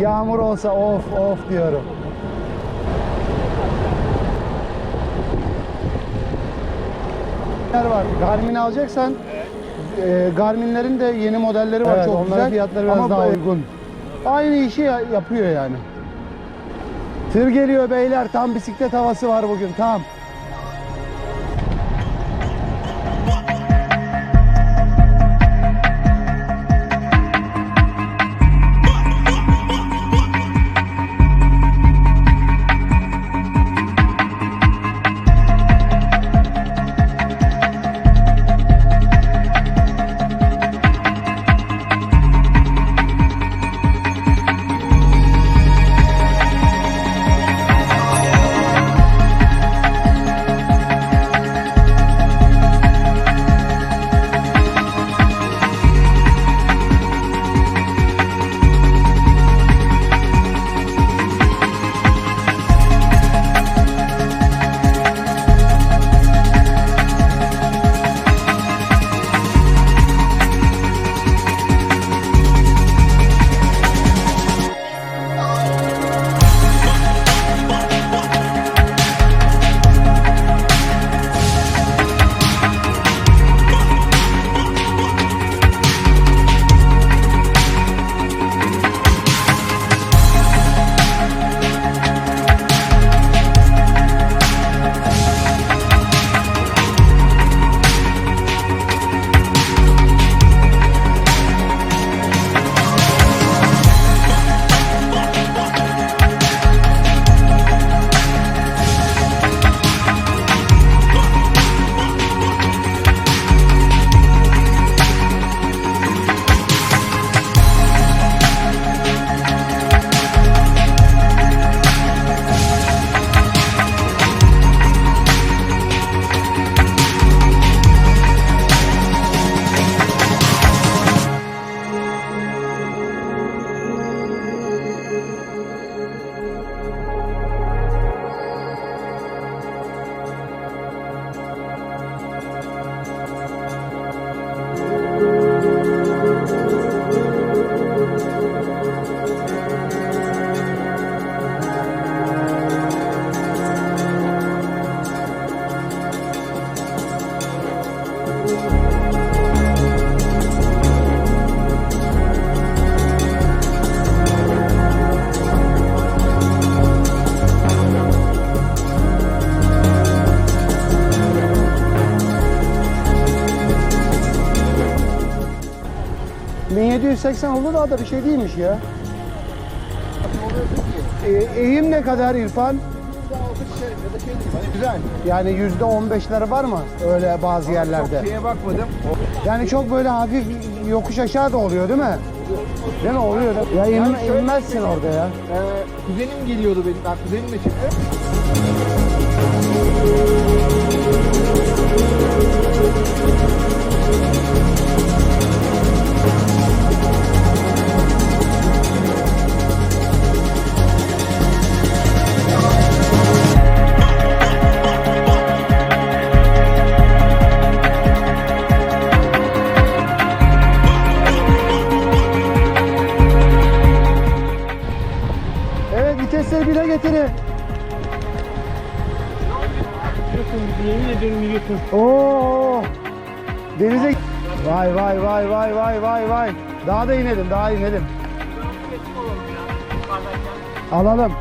Yağmur olsa of of diyorum. Var. Garmin alacaksan Garmin'lerin de yeni modelleri var, evet, çok güzel. Fiyatları biraz ama daha uygun. Aynı işi yapıyor yani. Tır geliyor beyler. Tam bisiklet havası var bugün. Tam. ...1780 oldu da bir şey değilmiş ya. Eğim ne kadar İrfan? Güzel. Yani %15'leri var mı öyle bazı yerlerde? Çok şeye bakmadım. Yani çok böyle hafif yokuş aşağı da oluyor değil mi? Değil mi? Oluyor da. Ya inmezsin orada ya. Kuzenim geliyordu benim. Ben kuzenimle çıktım. Vitesleri bire getirin. Yemin ediyorum yiyorsun. Oo! Denize... Vay vay vay vay vay vay vay. Daha da inelim, daha inelim. Alalım.